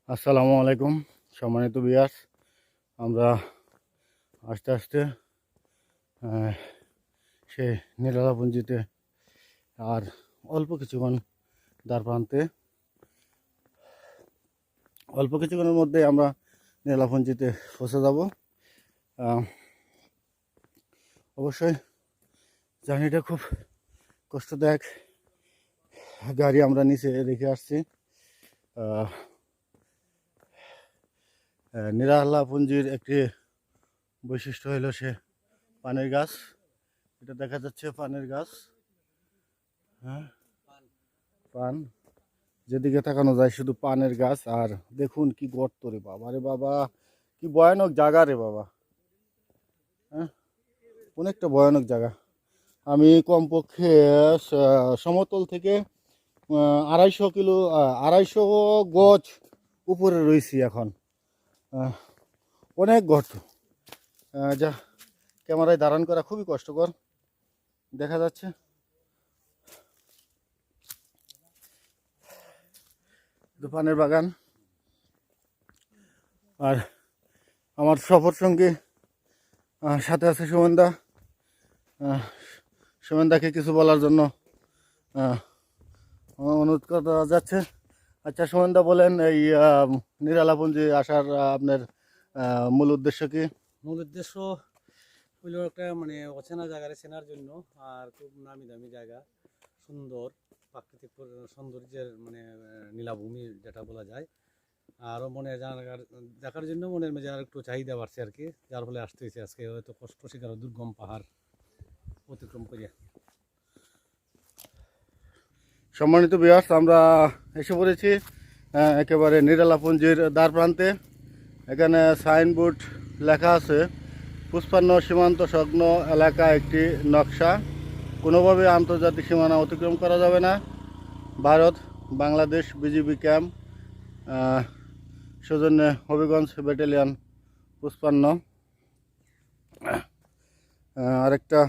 আসসালামু আলাইকুম সম্মানিত ভিউয়ার্স। আমরা আস্তে আস্তে সে নীলালাপুঞ্জিতে আর অল্প কিছুক্ষণ দ্বার প্রান্তে, অল্প কিছুক্ষণের মধ্যে আমরা নীলালাপুঞ্জিতে পৌঁছে যাব। অবশ্যই জার্নিটা খুব কষ্টদায়ক। গাড়ি আমরা নিচে রেখে আসছি। নীলালাপুঞ্জির একটি বৈশিষ্ট্য হলো সে পানের গাছ। এটা দেখা যাচ্ছে পানের গাছ। হ্যাঁ, পান, যেদিকে তাকানো যায় শুধু পানের গাছ। আর দেখুন কি গর্ত রে বাবা, রে বাবা, কি ভয়ানক জায়গা রে বাবা। হ্যাঁ, অনেকটা ভয়ানক জায়গা। আমি কমপক্ষে সমতল থেকে 250 গজ উপরে রয়েছি এখন। অনেক গর্ত, যা ক্যামেরায় ধারণ করা খুবই কষ্টকর। দেখা যাচ্ছে পানের বাগান। আর আমার সফর সঙ্গী সাথে আছে সুমনদা। সুমনদাকে কিছু বলার জন্য অনুরোধ করা যাচ্ছে। আচ্ছা সুমনদা, বলেন এই নীলালাপুঞ্জি আসার আপনার মূল উদ্দেশ্য কি? মূল উদ্দেশ্য হইল একটা অচেনা জায়গায় চেনার জন্য, আর খুব নামি দামি জায়গা, সুন্দর প্রাকৃতিক সৌন্দর্যের নীলাভূমি যেটা বলা যায়। আরও দেখার জন্য মনের মেজে আর একটু চাহিদা বাড়ছে আর কি, যার ফলে আসতে হয়েছে আজকে, হয়তো কষ্ট শিকার দুর্গম পাহাড় অতিক্রম করিয়া। সম্মানিত ভিউয়ার্স, আমরা এসে পড়েছি একেবারে নীলালাপুঞ্জির দ্বার প্রান্তে। এখানে সাইনবোর্ড লেখা আছে পুষ্পান্ন সীমান্ত সংলগ্ন এলাকা একটি নকশা, কোনোভাবে আন্তর্জাতিক সীমানা অতিক্রম করা যাবে না। ভারত বাংলাদেশ বিজিবি ক্যাম্প, সৌজন্যে হবিগঞ্জ ব্যাটালিয়ন 55। আরেকটা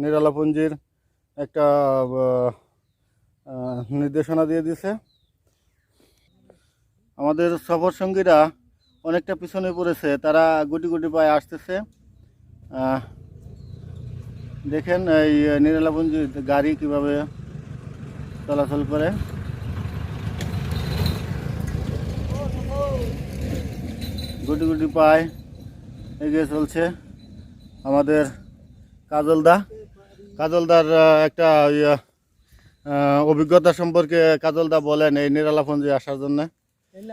নীলালাপুঞ্জির একটা নির্দেশনা দিয়ে দিছে। আমাদের সফর সঙ্গীরা অনেকটা পিছনে পড়েছে, তারা গুটি গুটি পায়ে আসতেছে। দেখেন এই নীলালাপুঞ্জি গাড়ি কিভাবে চলাচল করে। গুটি গুটি পায়ে এগিয়ে চলছে আমাদের কাজলদার একটা অভিজ্ঞতা সম্পর্কে কাজলদা বলেন এই নীলালাপুঞ্জি আসার জন্য।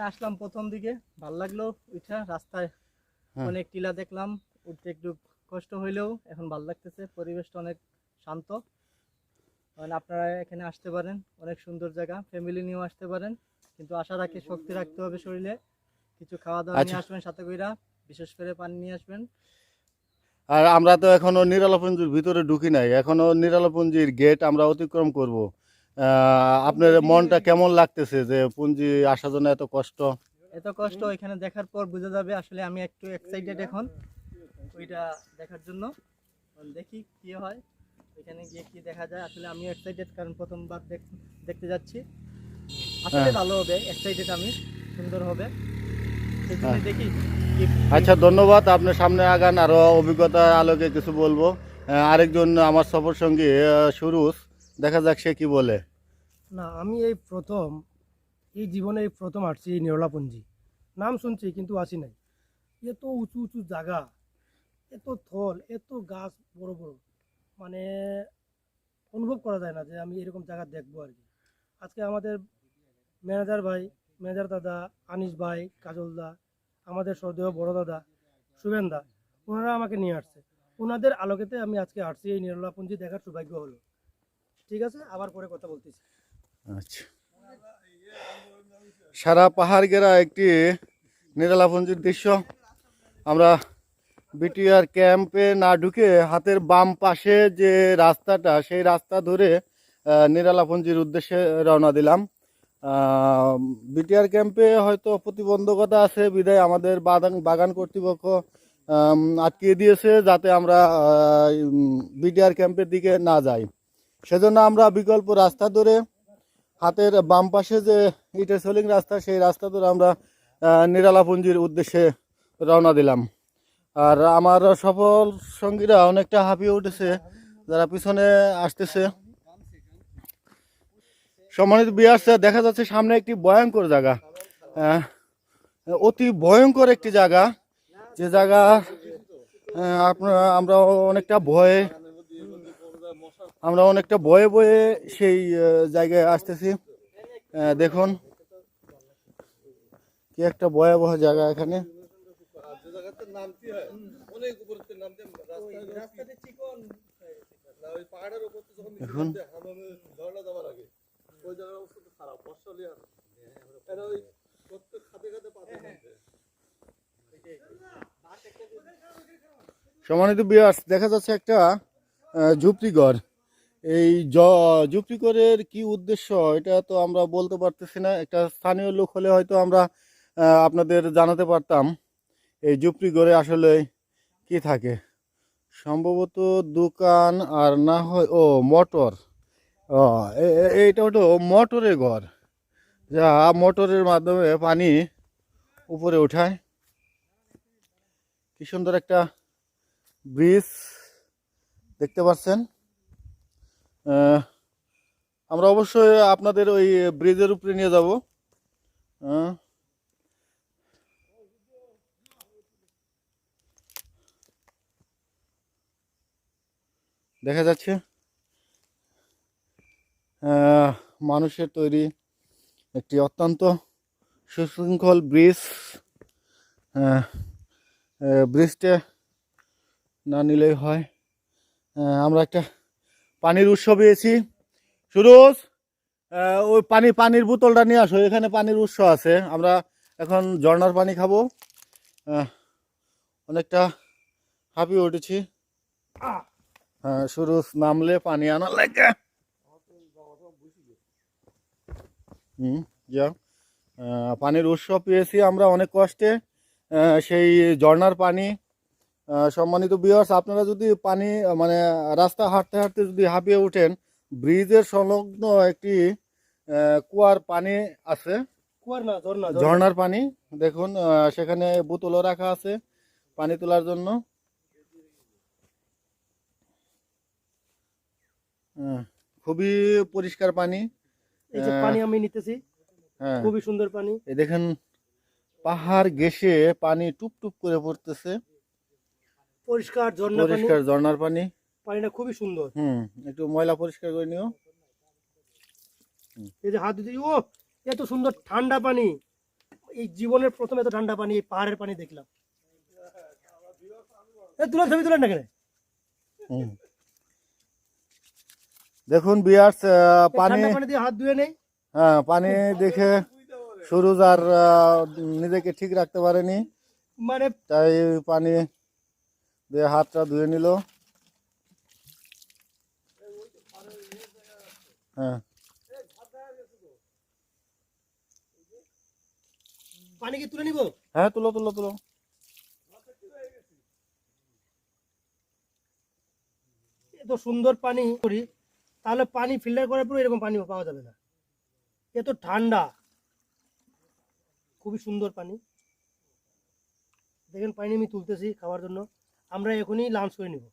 আসলাম প্রথম দিকে, ভাল লাগলো উঠা, রাস্তায় অনেক টিলা দেখলাম, উঠতে একটু কষ্ট হইলেও এখন ভাল লাগতেছে। পরিবেশটা অনেক শান্ত। আপনারা এখানে আসতে পারেন, অনেক সুন্দর জায়গা, ফ্যামিলি নিয়েও আসতে পারেন, কিন্তু আসার আগে শক্তি রাখতে হবে শরীরে। কিছু খাওয়া দাওয়া নিয়ে আসবেন সাথে কইরা, বিশেষ করে পানি নিয়ে আসবেন। আর আমরা তো এখনো নীলালাপুঞ্জির ভিতরে ঢুকি নাই, এখনো নীলালাপুঞ্জির গেট আমরা অতিক্রম করব। আপনার মনটা কেমন লাগতেছে যে পুঞ্জি আসার জন্য এত কষ্ট? এখানে দেখার পর বোঝা যাবে। আসলে আমি একটু এক্সাইটেড এখন ওইটা দেখার জন্য। দেখি কি হয়, এখানে গিয়ে কি দেখা যায়। আসলে আমি এক্সাইটেড, কারণ প্রথমবার দেখতে যাচ্ছি। আসলে ভালো হবে, এক্সাইটেড আমি, সুন্দর হবে, সেজন্য দেখি। আচ্ছা, ধন্যবাদ। আপনার সামনে আগান, আরো অভিজ্ঞতার আলোকে কিছু বলবো। আরেকজন আমার সফর সঙ্গী সুরুজ, দেখা যাক সে কি বলে। না, আমি এই জীবনে এই প্রথম আসছি এই নীলালাপুঞ্জি। নাম শুনছি কিন্তু আসি নাই। এত উঁচু উঁচু জায়গা, এত থল, এত গাছ বড় বড়, অনুভব করা যায় না যে আমি এরকম জায়গা দেখবো আর কি। আজকে আমাদের ম্যানেজার দাদা, আনিস ভাই, কাজলদা, আমাদের শ্রদ্ধেয় বড় দাদা শুভেন্দা, ওনারা আমাকে নিয়ে আসছে। ওনাদের আলোকেতে আমি আজকে আসছি, এই নীলালাপুঞ্জি দেখার সৌভাগ্য হলো। ঠিক আছে, আবার পরে কথা বলতেছি। আচ্ছা, সারা পাহাড় ঘেরা একটি নীলালাপুঞ্জির দৃশ্য। আমরা বিটিআর ক্যাম্পে না ঢুকে হাতের বাম পাশে যে রাস্তাটা, সেই রাস্তা ধরে নীলালাপুঞ্জির উদ্দেশ্যে রওনা দিলাম। বিটিআর ক্যাম্পে হয়তো প্রতিবন্ধকতা আছে বিধায় আমাদের বাগান কর্তৃপক্ষ আটকিয়ে দিয়েছে যাতে আমরা বিটিআর ক্যাম্পের দিকে না যাই। সেজন্য আমরা বিকল্প রাস্তা ধরে হাতের বাম পাশে যে ইটের সোলিং রাস্তা, সেই রাস্তা ধরে আমরা নিরালাপুঞ্জির উদ্দেশ্যে রওনা দিলাম। আর আমার সফল সঙ্গীরা অনেকটা হাঁপিয়ে উঠেছে, যারা পিছনে আসতেছে। সম্মানিত ভিউয়ার্স, দেখা যাচ্ছে সামনে একটি ভয়ঙ্কর জায়গা, অতি ভয়ঙ্কর একটি জায়গা, যে জায়গা আমরা অনেকটা ভয়ে ভয়ে সেই জায়গায় আসতেছি। দেখুন কি একটা ভয়াবহ জায়গা এখানে। এখন সম্মানিত ভিউয়ার্স, দেখা যাচ্ছে একটা ঝুপড়িঘর। এই ঝুপড়িঘরের কি উদ্দেশ্য এটা তো আমরা বলতে পারতেছি না। একটা স্থানীয় লোক হলে হয়তো আমরা আপনাদের জানাতে পারতাম এই ঝুপড়িঘরে আসলে কি থাকে। সম্ভবত দোকান, আর না হয় মোটর। এইটা হলো মোটরের ঘর, যা মোটরের মাধ্যমে পানি উপরে উঠায়। কি সুন্দর একটা ব্রিজ দেখতে পাচ্ছেন। আমরা অবশ্যই আপনাদের ওই ব্রিজের উপরে নিয়ে যাব। দেখা যাচ্ছে মানুষের তৈরি একটি অত্যন্ত সুশৃঙ্খল ব্রিজ। ব্রিজটা না নিলেই হয়। আমরা একটা পানির উৎস পেয়েছি। সুরজ, ওই পানির বোতলটা নিয়ে আসো, এখানে পানির উৎস আছে। আমরা এখন ঝর্ণার পানি খাবো। অনেকটা হাঁপিয়ে উঠেছি। সুরজ নামলে পানি আনা লাগে। যাও, পানির উৎস পেয়েছি আমরা অনেক কষ্টে, সেই ঝর্ণার পানি। সম্মানিত ভিউয়ার্স, আপনারা যদি পানি মানে রাস্তা হাঁটতে হাঁটতে যদি হাঁপিয়ে ওঠেন, ব্রিজের সংলগ্ন একটি কুয়ার পানি আছে, কুয়ার না, ঝর্ণা, ঝর্ণার পানি। দেখুন সেখানে বোতলও রাখা আছে পানি তোলার জন্য। খুবই পরিষ্কার পানি। এই যে পানি আমি নিতেছি, হ্যাঁ, খুবই সুন্দর পানি। এই দেখেন পাহাড় ঘেঁষে পানি টুপ টুপ করে পড়তেছে। পরিষ্কার ঝর্ণা পানি, পরিষ্কার ঝর্ণার পানি। পানিটা খুবই সুন্দর। একটু ময়লা পরিষ্কার করে নিও। এই যে হাত দিতে, ও এত সুন্দর ঠান্ডা পানি। এই জীবনের প্রথম এত ঠান্ডা পানি এই পাহাড়ের পানি দেখলাম। তুলেন না কেন? দেখুন ভিউয়ার্স, পানি ঠান্ডা পানি দিয়ে হাত ধুয়ে নেই। পানি দেখে সুরজ আর নিজেকে ঠিক রাখতে পারেনি, মানে তাই পানি দিয়ে হাতটা ধুয়ে নিল। পানি কি তুলে নিব? হ্যাঁ, তুলো তুলো তুলো। এত সুন্দর পানি করি, তাহলে পানি ফিল্টার করার পর এরকম পানি পাওয়া যাবে না। এত ঠান্ডা, খুবই সুন্দর পানি। দেখেন পানি আমি তুলতেছি খাওয়ার জন্য। আমরা এখনই লাঞ্চ করে নিব।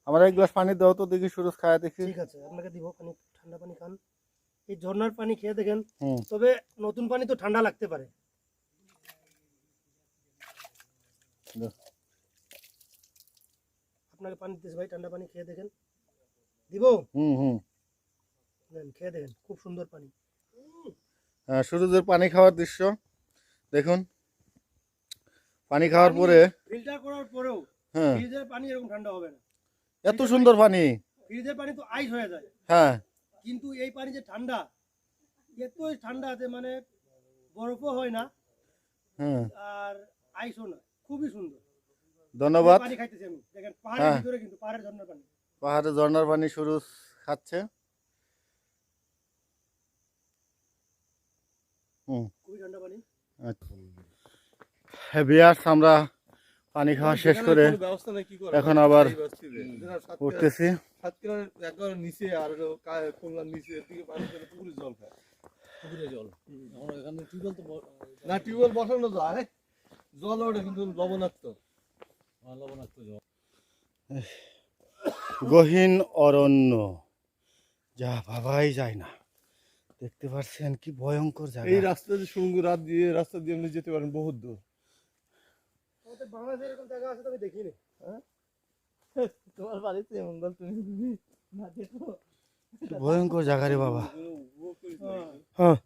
আমার এক গ্লাস পানি দাও তো, দেখি সুরজ খায় দেখি। ঠিক আছে, আপনাকে দিব পানি। ঠান্ডা পানি খান, এই ঝর্ণার পানি খেয়ে দেখেন। হুম। তবে নতুন পানি তো ঠান্ডা লাগতে পারে। আপনাকে পানি দিতেছি ভাই, ঠান্ডা পানি খেয়ে দেখেন। দিব? খেয়ে দেখেন, খুব সুন্দর পানি। সুরজের পানি খাওয়ার দৃশ্য দেখুন। পানি খাওয়ার পরে ফিল্টার করার পরেও ফ্রিজের পানি এরকম ঠান্ডা হবে না। এত সুন্দর পানি। ফ্রিজের পানি তো আইস হয়ে যায়, হ্যাঁ, কিন্তু এই পানি যে ঠান্ডা, এতই ঠান্ডা আছে মানে বরফও হয় না আর আইসও না। খুবই সুন্দর। ধন্যবাদ। পানি খাইতেছি আমি, দেখেন পাহাড়ের ভিতরে, কিন্তু পাহাড়ের ঝর্ণার পানি। পাহাড়ে ঝর্ণার পানি সুরজ খাচ্ছে। খুবই ঠান্ডা পানি। ভিউয়ার্স, আমরা পানি খাওয়া শেষ করে এখন আবার উঠতেছি। সাতক্ষীরার একবার নিচে আর হলো খুলনার নিচে দিকে পানি করে পুকুরে জল খায়। পুকুরে জল এখন এখানে টিউবওয়েল তো না টিউবওয়েল বসানো যায়, জল ওঠে কিন্তু লবণাক্ত। লবণাক্ত জল। গহীন অরণ্য, যা ভাবাই যায় না। দেখতে পাচ্ছেন কি ভয়ঙ্কর এই জায়গা। রাস্তা যে সুঙ্গু রাস্তা দিয়ে আপনি যেতে পারেন বহুত দূর। আমাদের বাংলাদেশে এরকম জায়গা আছে তো আমি দেখিনি। তোমার বাড়িতে এমন বল তুমি না দেখো। কি ভয়ঙ্কর জায়গা রে বাবা। হ্যাঁ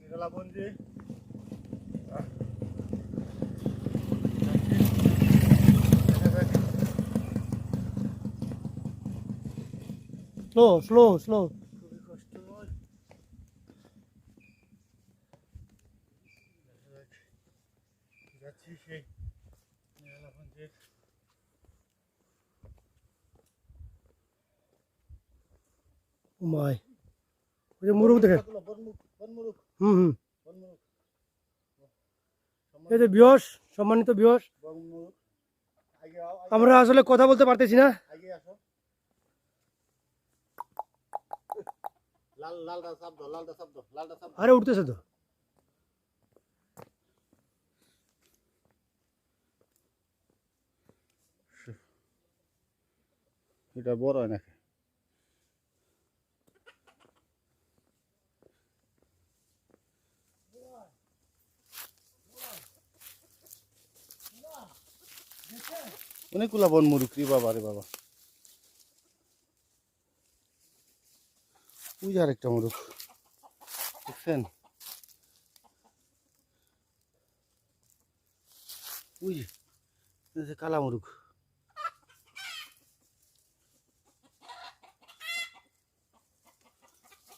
নিরালাবন্দি স্লো স্লো স্লো। খুবই কষ্টময়। যাচ্ছি সেই নিরালাবন্দির ও মাই, ওই যে মুরুখ দেখেন। বনমুরুখ, হুম হুম। বনমুরুখ, এই যে বিয়স, সম্মানিত বিয়স, বনমুরুখ। আগে আও, আমরা আসলে কথা বলতে পারতেছি না। আগে আসো। লালটা চাপ দাও, লালটা চাপ দাও, লালটা চাপ দাও। আরে উঠতেছে তো। এটা বড় হয় নাকি? অনেকগুলা বনমুরুখ রে বাবা রে বাবা। ওই যে আরেকটা মুরুখ দেখছেন? ওই যে, এই যে কালা মুরুখ।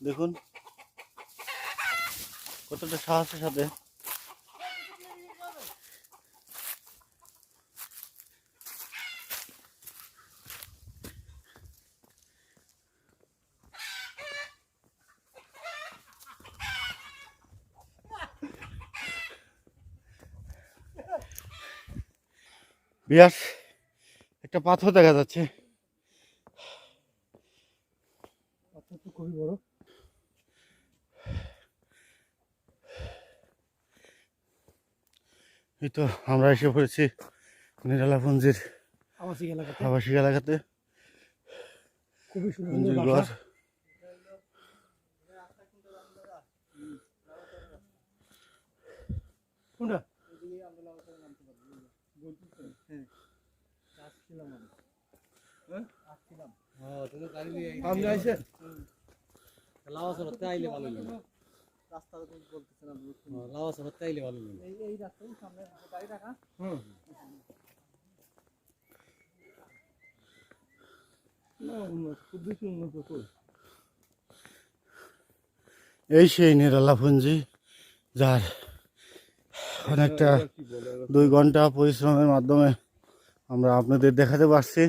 দেখুন কতটা সাহসের সাথে বিরাট একটা পাথর দেখা যাচ্ছে। পাথর তো খুবই বড়। এই তো আমরা এসে পড়েছি নিরালাপুঞ্জির আবাসিক এলাকাতে আবাসিক এলাকাতে। খুবই সুন্দর পুঞ্জির সুন্দর ঘর। বাসা। কোনটা? তুমি গাড়ি নিয়ে আপনি আইসেন? লাওয়া সরতে আইলে ভালো লাগে। রাস্তা বলতেছে না লাওয়া সরতে আইলে ভালো লাগে। এই রাস্তায় সামনে গাড়ি রাখা। হুম। না উন্নত, খুব বেশি উন্নত তো। এই সেই নিরালাপুঞ্জি, যার অনেকটা 2 ঘন্টা পরিশ্রমের মাধ্যমে আমরা আপনাদের দেখাতে পারছি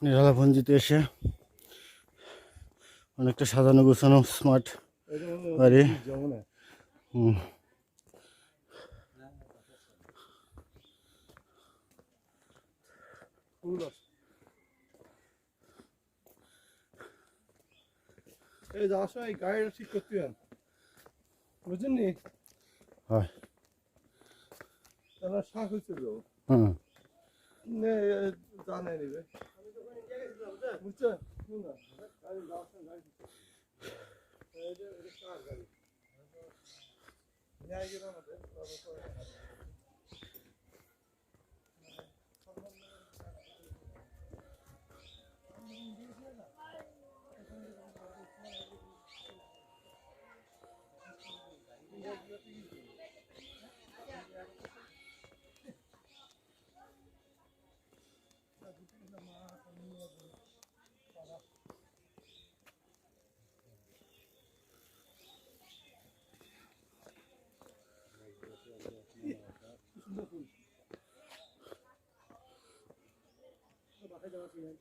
নিরালাপুঞ্জিতে এসে। অনেকটা সাজানো গোছানো স্মার্ট বাড়ি। যেমন হুম। ফুল আছে। এই যাওয়ার সময় গাড়িটা ঠিক করতে হবে, বুঝছেন নি? হয়। তাহলে শাক হচ্ছে তো হুম। জানে নিবে, বুঝছেন? শুনুন না, গাড়ি যাওয়ার সময় গাড়ি ঠিক করতে হবে। এই যে এটা কার গাড়ি? নিয়ে গেলাম আমাদের বাসায় যাওয়ার সময়